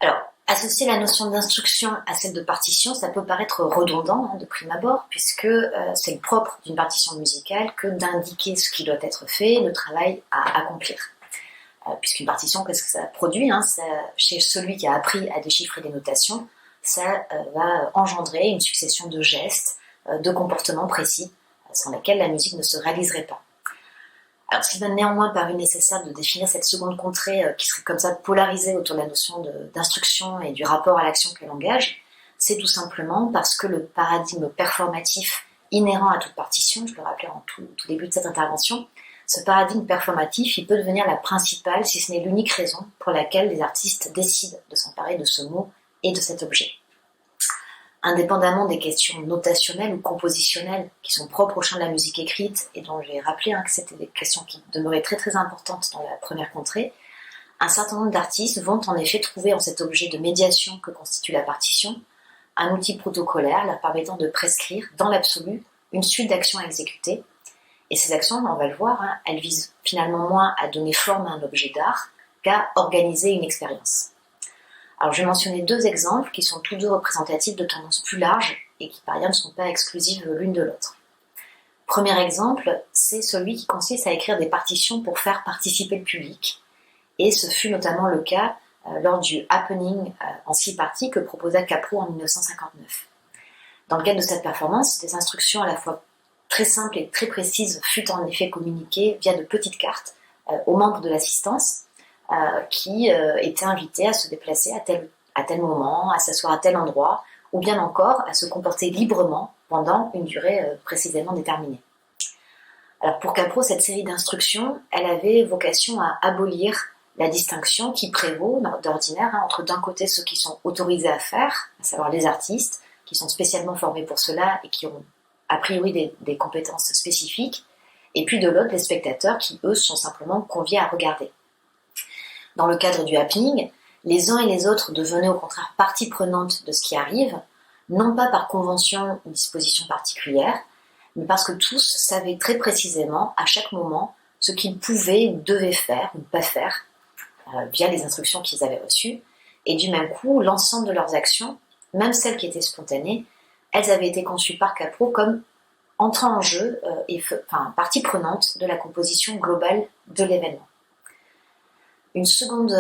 Alors, associer la notion d'instruction à celle de partition, ça peut paraître redondant de prime abord, puisque c'est le propre d'une partition musicale que d'indiquer ce qui doit être fait, le travail à accomplir. Puisqu'une partition, qu'est-ce que ça produit chez celui qui a appris à déchiffrer des notations, ça va engendrer une succession de gestes, de comportements précis, sans lesquels la musique ne se réaliserait pas. Alors, ce qui va néanmoins paru nécessaire de définir cette seconde contrée qui serait comme ça polarisée autour de la notion d'instruction et du rapport à l'action qu'elle engage, c'est tout simplement parce que le paradigme performatif inhérent à toute partition, je le rappelais en tout début de cette intervention, ce paradigme performatif, il peut devenir la principale, si ce n'est l'unique raison pour laquelle les artistes décident de s'emparer de ce mot et de cet objet. Indépendamment des questions notationnelles ou compositionnelles qui sont propres au champ de la musique écrite et dont j'ai rappelé que c'était des questions qui demeuraient très très importantes dans la première contrée, un certain nombre d'artistes vont en effet trouver en cet objet de médiation que constitue la partition un outil protocolaire leur permettant de prescrire dans l'absolu une suite d'actions à exécuter. Et ces actions, on va le voir, elles visent finalement moins à donner forme à un objet d'art qu'à organiser une expérience. Alors, je vais mentionner deux exemples qui sont tous deux représentatifs de tendances plus larges et qui par ailleurs ne sont pas exclusives l'une de l'autre. Premier exemple, c'est celui qui consiste à écrire des partitions pour faire participer le public. Et ce fut notamment le cas lors du happening en 6 parties que proposa Capro en 1959. Dans le cadre de cette performance, des instructions à la fois très simples et très précises furent en effet communiquées via de petites cartes aux membres de l'assistance qui étaient invités à se déplacer à tel moment, à s'asseoir à tel endroit, ou bien encore à se comporter librement pendant une durée précisément déterminée. Alors pour Capro, cette série d'instructions, elle avait vocation à abolir la distinction qui prévaut d'ordinaire entre d'un côté ceux qui sont autorisés à faire, à savoir les artistes, qui sont spécialement formés pour cela et qui ont a priori des compétences spécifiques, et puis de l'autre les spectateurs qui eux sont simplement conviés à regarder. Dans le cadre du happening, les uns et les autres devenaient au contraire partie prenante de ce qui arrive, non pas par convention ou disposition particulière, mais parce que tous savaient très précisément, à chaque moment, ce qu'ils pouvaient ou devaient faire ou ne pas faire, via les instructions qu'ils avaient reçues, et du même coup, l'ensemble de leurs actions, même celles qui étaient spontanées, elles avaient été conçues par Capro comme entrant en jeu partie prenante de la composition globale de l'événement. Une seconde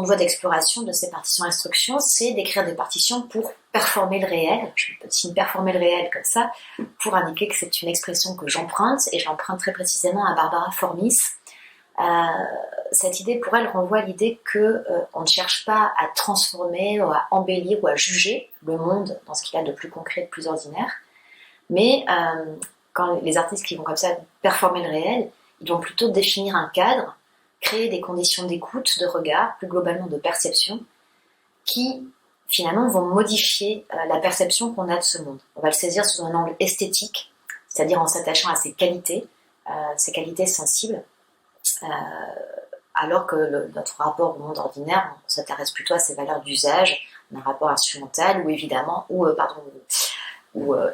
voie d'exploration de ces partitions instructions, c'est d'écrire des partitions pour performer le réel. Je signe performer le réel comme ça, pour indiquer que c'est une expression que j'emprunte, et je l'emprunte très précisément à Barbara Formis. Cette idée, pour elle, renvoie à l'idée qu'on ne cherche pas à transformer, ou à embellir, ou à juger le monde dans ce qu'il y a de plus concret, de plus ordinaire, mais quand les artistes qui vont comme ça performer le réel, ils vont plutôt définir un cadre, créer des conditions d'écoute, de regard, plus globalement de perception, qui finalement vont modifier la perception qu'on a de ce monde. On va le saisir sous un angle esthétique, c'est-à-dire en s'attachant à ses qualités sensibles, alors que notre rapport au monde ordinaire, on s'intéresse plutôt à ses valeurs d'usage, un rapport instrumental, ou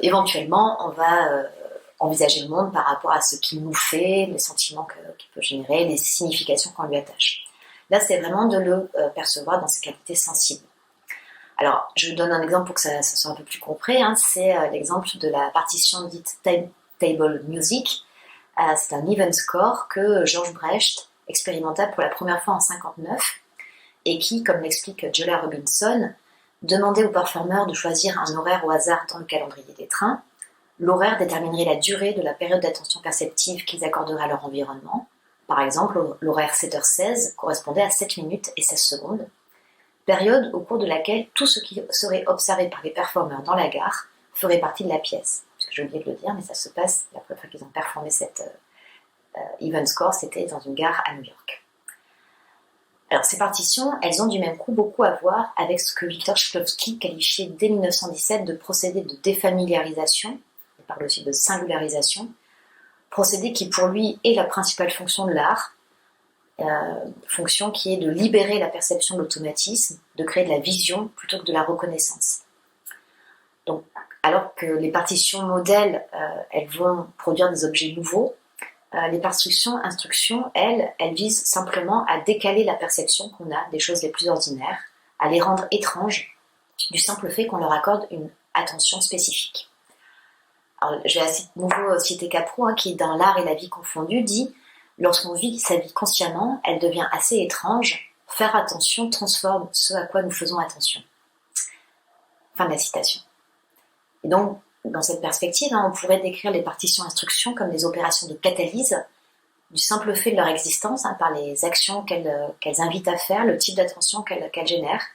éventuellement on va envisager le monde par rapport à ce qu'il nous fait, les sentiments qu'il peut générer, les significations qu'on lui attache. Là, c'est vraiment de le percevoir dans ses qualités sensibles. Alors, je vous donne un exemple pour que ça soit un peu plus concret. C'est l'exemple de la partition dite Table Music. C'est un event score que George Brecht expérimenta pour la première fois en 1959 et qui, comme l'explique Julia Robinson, demandait aux performeurs de choisir un horaire au hasard dans le calendrier des trains. L'horaire déterminerait la durée de la période d'attention perceptive qu'ils accorderaient à leur environnement. Par exemple, l'horaire 7h16 correspondait à 7 minutes et 16 secondes, période au cours de laquelle tout ce qui serait observé par les performeurs dans la gare ferait partie de la pièce. Parce que j'ai oublié de le dire, mais ça se passe, la première fois qu'ils ont performé cette event score, c'était dans une gare à New York. Alors ces partitions, elles ont du même coup beaucoup à voir avec ce que Victor Shklovsky qualifiait dès 1917 de procédé de défamiliarisation, il parle aussi de singularisation, procédé qui pour lui est la principale fonction de l'art, fonction qui est de libérer la perception de l'automatisme, de créer de la vision plutôt que de la reconnaissance. Donc, alors que les partitions modèles, elles vont produire des objets nouveaux, les partitions instructions, elles visent simplement à décaler la perception qu'on a des choses les plus ordinaires, à les rendre étranges du simple fait qu'on leur accorde une attention spécifique. Alors, je vais à nouveau citer Capro, qui dans L'art et la vie confondus dit « Lorsqu'on vit sa vie consciemment, elle devient assez étrange. Faire attention transforme ce à quoi nous faisons attention. » Fin de la citation. Et donc, dans cette perspective, on pourrait décrire les partitions instructions comme des opérations de catalyse, du simple fait de leur existence, par les actions qu'elles invitent à faire, le type d'attention qu'elles génèrent.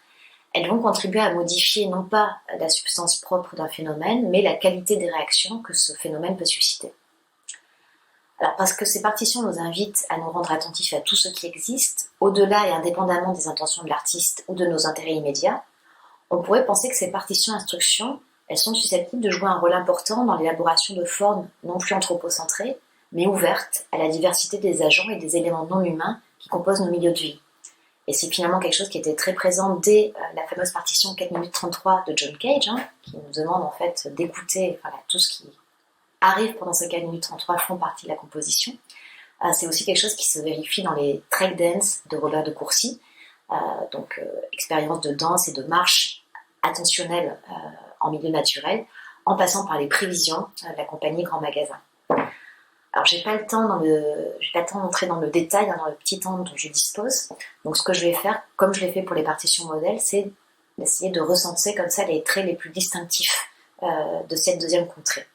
Elles vont contribuer à modifier non pas la substance propre d'un phénomène, mais la qualité des réactions que ce phénomène peut susciter. Alors, parce que ces partitions nous invitent à nous rendre attentifs à tout ce qui existe, au-delà et indépendamment des intentions de l'artiste ou de nos intérêts immédiats, on pourrait penser que ces partitions instructions, elles sont susceptibles de jouer un rôle important dans l'élaboration de formes non plus anthropocentrées, mais ouvertes à la diversité des agents et des éléments non humains qui composent nos milieux de vie. Et c'est finalement quelque chose qui était très présent dès la fameuse partition 4 minutes 33 de John Cage, qui nous demande en fait d'écouter tout ce qui arrive pendant ces 4 minutes 33 font partie de la composition. C'est aussi quelque chose qui se vérifie dans les track dance de Robert de Courcy, expérience de danse et de marche attentionnelle en milieu naturel, en passant par les prévisions de la compagnie Grand Magasin. Alors, j'ai pas le temps d'entrer dans le détail, dans le petit temps dont je dispose. Donc, ce que je vais faire, comme je l'ai fait pour les partitions modèles, c'est d'essayer de recenser comme ça les traits les plus distinctifs de cette deuxième contrée.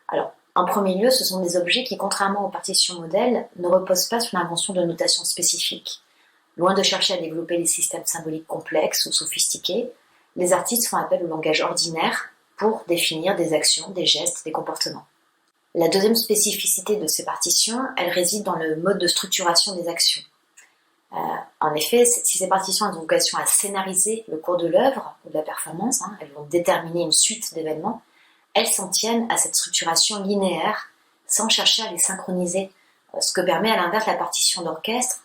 Alors, en premier lieu, ce sont des objets qui, contrairement aux partitions modèles, ne reposent pas sur l'invention de notations spécifiques. Loin de chercher à développer des systèmes symboliques complexes ou sophistiqués, les artistes font appel au langage ordinaire pour définir des actions, des gestes, des comportements. La deuxième spécificité de ces partitions, elle réside dans le mode de structuration des actions. En effet, si ces partitions ont vocation à scénariser le cours de l'œuvre ou de la performance, elles vont déterminer une suite d'événements, elles s'en tiennent à cette structuration linéaire sans chercher à les synchroniser, ce que permet à l'inverse la partition d'orchestre,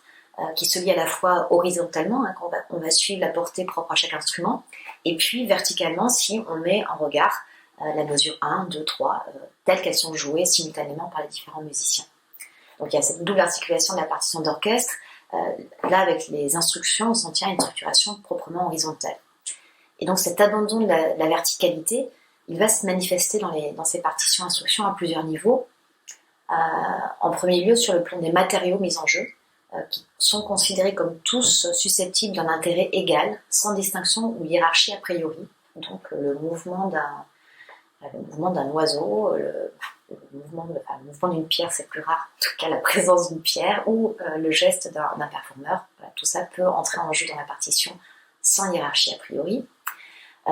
qui se lie à la fois horizontalement, quand on va suivre la portée propre à chaque instrument, et puis verticalement si on met en regard la mesure 1, 2, 3, telles qu'elles sont jouées simultanément par les différents musiciens. Donc il y a cette double articulation de la partition d'orchestre. Là, avec les instructions, on s'en tient à une structuration proprement horizontale. Et donc cet abandon de la verticalité, il va se manifester dans ces partitions instructions à plusieurs niveaux. En premier lieu, sur le plan des matériaux mis en jeu, qui sont considérés comme tous susceptibles d'un intérêt égal, sans distinction ou hiérarchie a priori. Donc le mouvement d'un oiseau, le mouvement d'une pierre, c'est plus rare, en tout cas la présence d'une pierre, ou le geste d'un performeur. Tout ça peut entrer en jeu dans la partition sans hiérarchie a priori.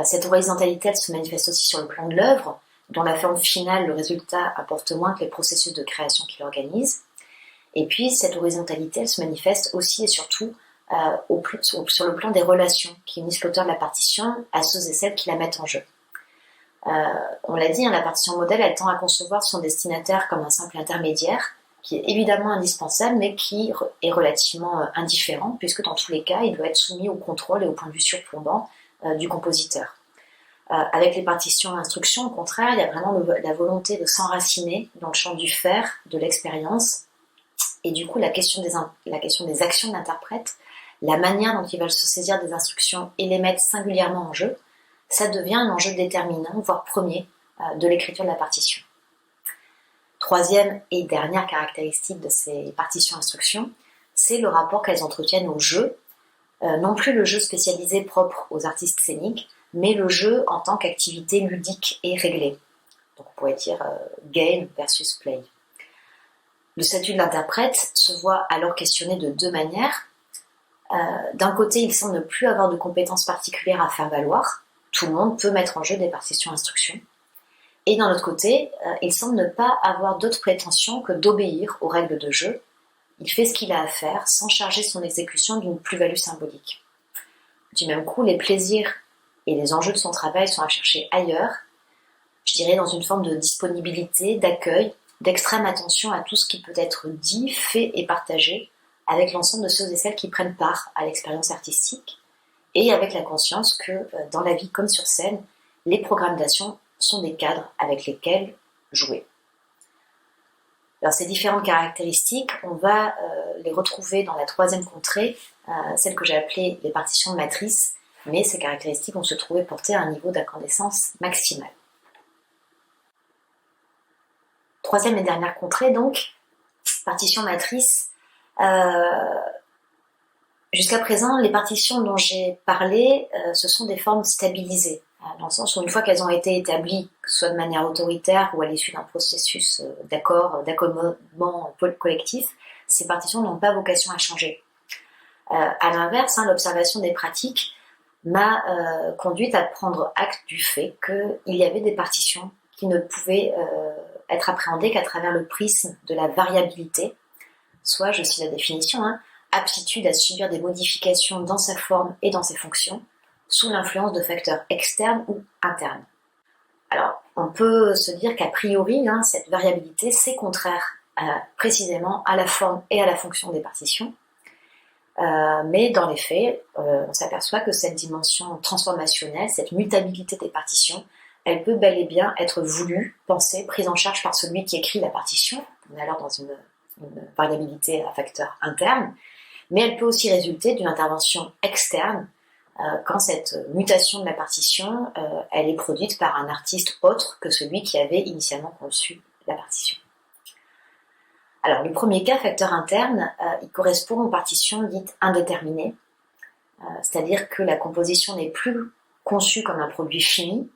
Cette horizontalité, elle se manifeste aussi sur le plan de l'œuvre, dont la forme finale, le résultat, importe moins que les processus de création qui l'organisent. Et puis, cette horizontalité, elle se manifeste aussi et surtout sur le plan des relations qui unissent l'auteur de la partition à ceux et celles qui la mettent en jeu. On l'a dit, la partition modèle, elle tend à concevoir son destinataire comme un simple intermédiaire, qui est évidemment indispensable, mais qui est relativement indifférent, puisque dans tous les cas, il doit être soumis au contrôle et au point de vue surplombant du compositeur. Avec les partitions d'instruction, au contraire, il y a vraiment la volonté de s'enraciner dans le champ du faire, de l'expérience, et du coup, la question des actions de l'interprète, la manière dont il va se saisir des instructions et les mettre singulièrement en jeu, ça devient un enjeu déterminant, voire premier, de l'écriture de la partition. Troisième et dernière caractéristique de ces partitions instructions, c'est le rapport qu'elles entretiennent au jeu, non plus le jeu spécialisé propre aux artistes scéniques, mais le jeu en tant qu'activité ludique et réglée. Donc on pourrait dire game versus play. Le statut de l'interprète se voit alors questionné de deux manières. D'un côté, il semble ne plus avoir de compétences particulières à faire valoir. Tout le monde peut mettre en jeu des partitions instructions. Et d'un autre côté, il semble ne pas avoir d'autre prétention que d'obéir aux règles de jeu. Il fait ce qu'il a à faire sans charger son exécution d'une plus-value symbolique. Du même coup, les plaisirs et les enjeux de son travail sont à chercher ailleurs, je dirais dans une forme de disponibilité, d'accueil, d'extrême attention à tout ce qui peut être dit, fait et partagé avec l'ensemble de ceux et celles qui prennent part à l'expérience artistique, et avec la conscience que, dans la vie comme sur scène, les programmes d'action sont des cadres avec lesquels jouer. Alors ces différentes caractéristiques, on va les retrouver dans la troisième contrée, celle que j'ai appelée les partitions de matrice, mais ces caractéristiques vont se trouver portées à un niveau d'incandescence maximal. Troisième et dernière contrée, donc, partition matrice. Jusqu'à présent, les partitions dont j'ai parlé, ce sont des formes stabilisées, dans le sens où une fois qu'elles ont été établies, que ce soit de manière autoritaire ou à l'issue d'un processus d'accommodement collectif, ces partitions n'ont pas vocation à changer. À l'inverse, l'observation des pratiques m'a conduite à prendre acte du fait qu'il y avait des partitions qui ne pouvaient être appréhendées qu'à travers le prisme de la variabilité, soit, je cite la définition, aptitude à subir des modifications dans sa forme et dans ses fonctions, sous l'influence de facteurs externes ou internes. Alors, on peut se dire qu'a priori, cette variabilité, c'est contraire précisément à la forme et à la fonction des partitions, mais dans les faits, on s'aperçoit que cette dimension transformationnelle, cette mutabilité des partitions, elle peut bel et bien être voulue, pensée, prise en charge par celui qui écrit la partition. On est alors dans une variabilité à facteur interne, mais elle peut aussi résulter d'une intervention externe quand cette mutation de la partition, elle est produite par un artiste autre que celui qui avait initialement conçu la partition. Alors, le premier cas, facteur interne, il correspond aux partitions dites indéterminées, c'est-à-dire que la composition n'est plus conçue comme un produit fini,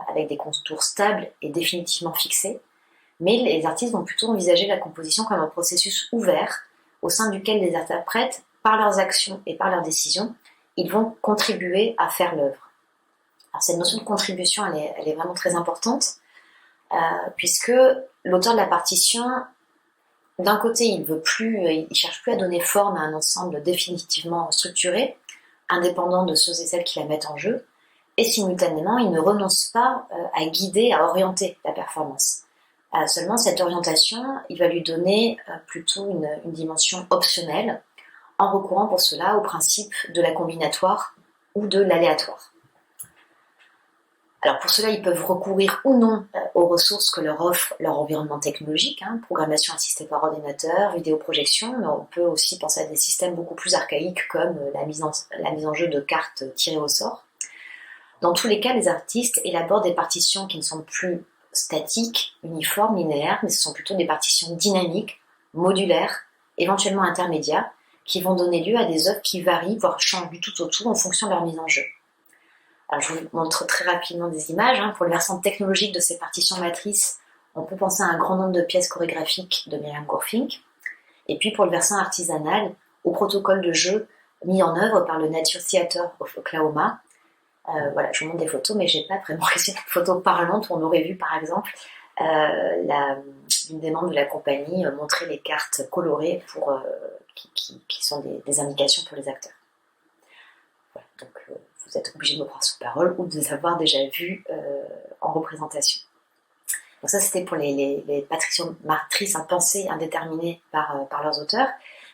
avec des contours stables et définitivement fixés, mais les artistes vont plutôt envisager la composition comme un processus ouvert, au sein duquel les interprètes, par leurs actions et par leurs décisions, ils vont contribuer à faire l'œuvre. Alors cette notion de contribution, elle est vraiment très importante, puisque l'auteur de la partition, d'un côté, il cherche plus à donner forme à un ensemble définitivement structuré, indépendant de ceux et celles qui la mettent en jeu, et simultanément, il ne renonce pas à guider, à orienter la performance. Seulement, cette orientation, il va lui donner plutôt une dimension optionnelle, en recourant pour cela au principe de la combinatoire ou de l'aléatoire. Alors pour cela, ils peuvent recourir ou non aux ressources que leur offre leur environnement technologique, programmation assistée par ordinateur, vidéoprojection, mais on peut aussi penser à des systèmes beaucoup plus archaïques comme la mise en jeu de cartes tirées au sort. Dans tous les cas, les artistes élaborent des partitions qui ne sont plus statiques, uniformes, linéaires, mais ce sont plutôt des partitions dynamiques, modulaires, éventuellement intermédiaires, qui vont donner lieu à des œuvres qui varient, voire changent du tout au tout en fonction de leur mise en jeu. Alors, je vous montre très rapidement des images. Pour le versant technologique de ces partitions matrices, on peut penser à un grand nombre de pièces chorégraphiques de Miriam Goerfink. Et puis pour le versant artisanal, au protocole de jeu mis en œuvre par le Nature Theatre of Oklahoma. Voilà, je vous montre des photos, mais j'ai pas vraiment réussi de photos parlantes où on aurait vu par exemple une des membres de la compagnie montrer les cartes colorées qui sont des indications pour les acteurs. Voilà, donc vous êtes obligé de me croire sur parole ou de les avoir déjà vus en représentation. Donc ça, c'était pour les partitions matrices pensées, indéterminées par leurs auteurs.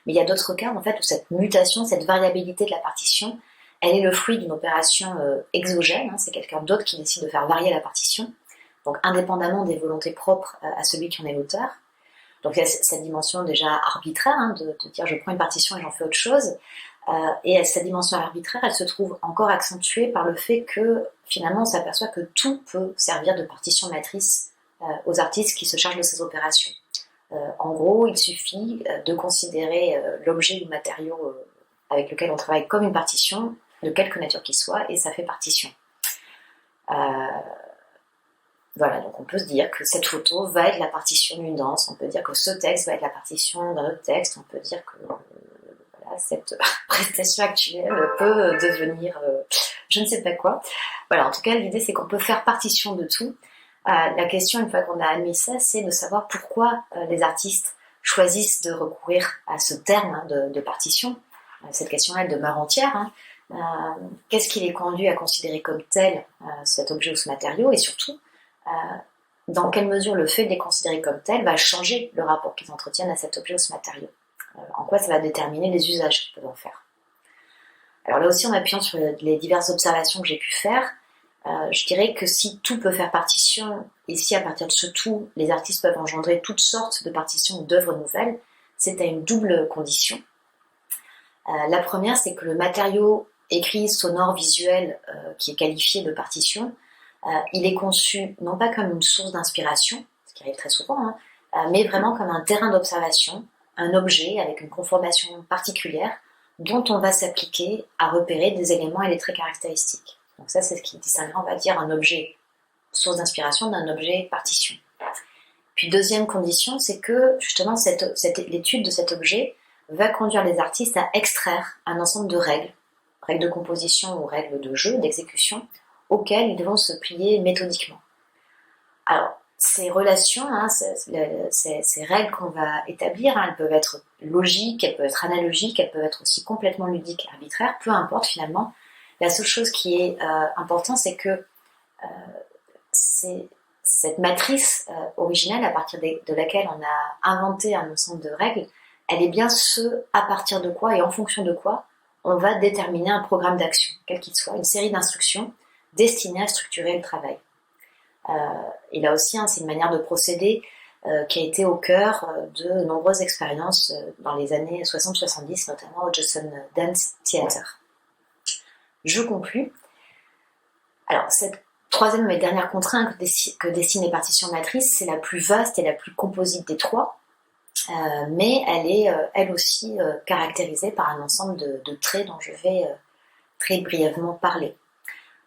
Mais il y a d'autres cas, en fait, où cette mutation, cette variabilité de la partition, elle est le fruit d'une opération exogène. C'est quelqu'un d'autre qui décide de faire varier la partition, donc indépendamment des volontés propres à celui qui en est l'auteur. Donc il y a cette dimension déjà arbitraire, de dire je prends une partition et j'en fais autre chose. Et cette dimension arbitraire, elle se trouve encore accentuée par le fait que finalement on s'aperçoit que tout peut servir de partition matrice aux artistes qui se chargent de ces opérations. En gros, il suffit de considérer l'objet ou le matériau avec lequel on travaille comme une partition, de quelque nature qu'il soit, et ça fait partition. Voilà, donc on peut se dire que cette photo va être la partition d'une danse, on peut dire que ce texte va être la partition d'un autre texte, on peut dire que cette prestation actuelle peut devenir je ne sais pas quoi. Voilà, en tout cas, l'idée c'est qu'on peut faire partition de tout. La question, une fois qu'on a admis ça, c'est de savoir pourquoi les artistes choisissent de recourir à ce terme de partition. Cette question-là, elle demeure entière. Qu'est-ce qui les conduit à considérer comme tel cet objet ou ce matériau, et surtout, dans quelle mesure le fait de les considérer comme tels va changer le rapport qu'ils entretiennent à cet objet ou ce matériau. En quoi ça va déterminer les usages qu'ils peuvent en faire. Alors là aussi, en appuyant sur les diverses observations que j'ai pu faire, Je dirais que si tout peut faire partition, et si à partir de ce tout, les artistes peuvent engendrer toutes sortes de partitions ou d'œuvres nouvelles, c'est à une double condition. La première, c'est que le matériau écrit, sonore, visuel, qui est qualifié de partition, il est conçu non pas comme une source d'inspiration, ce qui arrive très souvent, mais vraiment comme un terrain d'observation, un objet avec une conformation particulière dont on va s'appliquer à repérer des éléments et des traits caractéristiques. Donc ça, c'est ce qui distinguera, on va dire, un objet source d'inspiration d'un objet partition. Puis deuxième condition, c'est que justement l'étude de cet objet va conduire les artistes à extraire un ensemble de règles de composition ou règles de jeu, d'exécution, auxquelles ils vont se plier méthodiquement. Alors, ces relations, ces règles qu'on va établir, elles peuvent être logiques, elles peuvent être analogiques, elles peuvent être aussi complètement ludiques, arbitraires, peu importe finalement. La seule chose qui est importante, c'est que cette matrice originale, à partir de laquelle on a inventé un ensemble de règles, elle est bien ce à partir de quoi et en fonction de quoi on va déterminer un programme d'action, quel qu'il soit, une série d'instructions destinées à structurer le travail. Et là aussi, c'est une manière de procéder qui a été au cœur de nombreuses expériences dans les années 60-70, notamment au Judson Dance Theatre. Je conclus. Alors, cette troisième et dernière contrainte que dessinent les partitions matrices, c'est la plus vaste et la plus composite des trois, mais elle est elle aussi caractérisée par un ensemble de traits dont je vais très brièvement parler.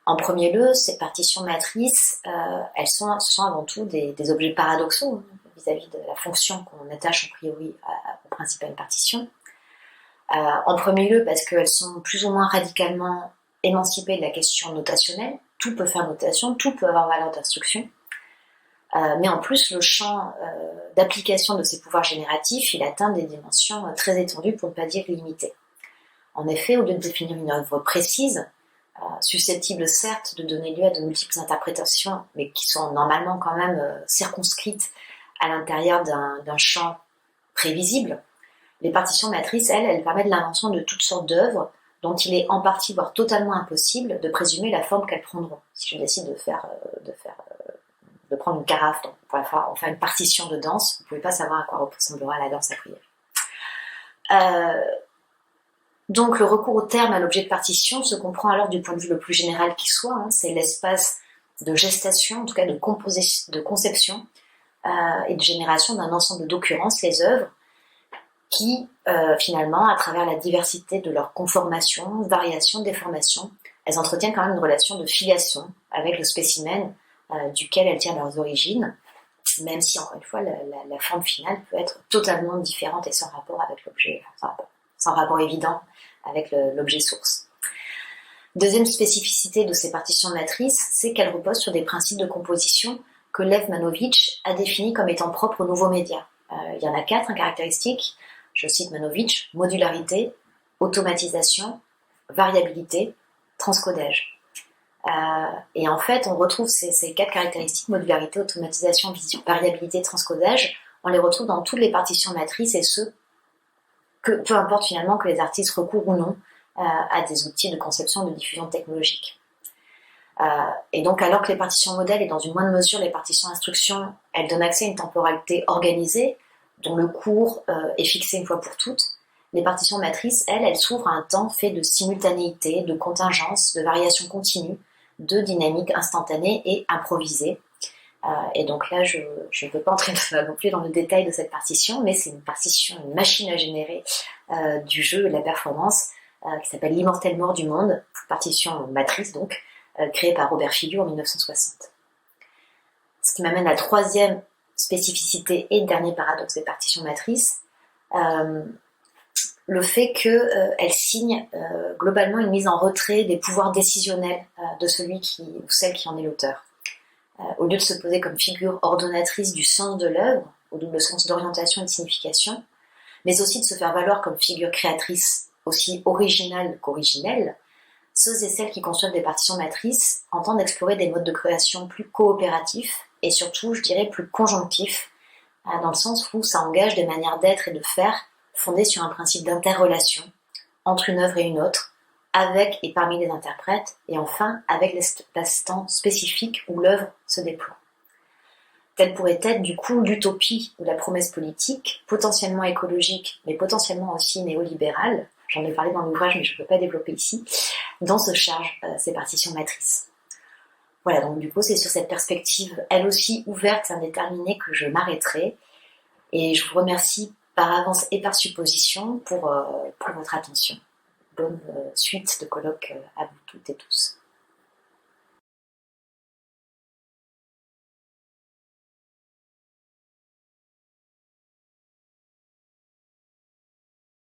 En premier lieu, ces partitions matrices, ce sont avant tout des objets paradoxaux vis-à-vis de la fonction qu'on attache a priori au principe à une partition. En premier lieu, parce qu'elles sont plus ou moins radicalement émancipées de la question notationnelle. Tout peut faire notation, tout peut avoir valeur d'instruction. Mais en plus, le champ d'application de ces pouvoirs génératifs, il atteint des dimensions très étendues, pour ne pas dire limitées. En effet, au lieu de définir une œuvre précise, susceptibles certes de donner lieu à de multiples interprétations, mais qui sont normalement quand même circonscrites à l'intérieur d'un champ prévisible, les partitions matrices, elles permettent l'invention de toutes sortes d'œuvres dont il est en partie, voire totalement impossible de présumer la forme qu'elles prendront. Si je décide de prendre une carafe, donc on fait une partition de danse, vous ne pouvez pas savoir à quoi ressemblera la danse a priori. Donc le recours au terme à l'objet de partition se comprend alors du point de vue le plus général qui soit, c'est l'espace de gestation, en tout cas de conception et de génération d'un ensemble d'occurrences, les œuvres, qui finalement, à travers la diversité de leur conformation, variation, déformation, elles entretiennent quand même une relation de filiation avec le spécimen duquel elles tirent leurs origines, même si, encore une fois, la forme finale peut être totalement différente et sans rapport avec l'objet, sans rapport évident avec l'objet source. Deuxième spécificité de ces partitions matrices, c'est qu'elles reposent sur des principes de composition que Lev Manovich a définis comme étant propres aux nouveaux médias. Il y en a 4 caractéristiques, je cite Manovich: modularité, automatisation, variabilité, transcodage. Et en fait, on retrouve ces 4 caractéristiques, modularité, automatisation, variabilité, transcodage, on les retrouve dans toutes les partitions matrices, et peu importe finalement que les artistes recourent ou non à des outils de conception et de diffusion technologique. Et donc, alors que les partitions modèles et dans une moindre mesure les partitions instruction, elles donnent accès à une temporalité organisée, dont le cours est fixé une fois pour toutes, les partitions matrices, elles s'ouvrent à un temps fait de simultanéité, de contingence, de variation continue, de dynamique instantanée et improvisée. Et donc là, je ne peux pas entrer non plus dans le détail de cette partition, mais c'est une partition, une machine à générer du jeu et de la performance qui s'appelle L'immortelle mort du monde, partition matrice donc, créée par Robert Filliou en 1960. Ce qui m'amène à la troisième spécificité et dernier paradoxe des partitions matrices, le fait qu'elles signent globalement une mise en retrait des pouvoirs décisionnels de celui ou celle qui en est l'auteur. Au lieu de se poser comme figure ordonnatrice du sens de l'œuvre, au double sens d'orientation et de signification, mais aussi de se faire valoir comme figure créatrice aussi originale qu'originelle, ceux et celles qui construisent des partitions matrices entendent explorer des modes de création plus coopératifs et surtout, je dirais, plus conjonctifs, dans le sens où ça engage des manières d'être et de faire fondées sur un principe d'interrelation entre une œuvre et une autre, avec et parmi les interprètes, et enfin avec l'espace-temps spécifique où l'œuvre se déploie. Telle pourrait être du coup l'utopie ou la promesse politique, potentiellement écologique, mais potentiellement aussi néolibérale, j'en ai parlé dans l'ouvrage mais je ne peux pas développer ici, dont se chargent ces partitions matrices. Voilà, donc du coup c'est sur cette perspective, elle aussi ouverte et indéterminée, que je m'arrêterai, et je vous remercie par avance et par supposition pour votre attention. Bonne suite de colloque à vous toutes et tous.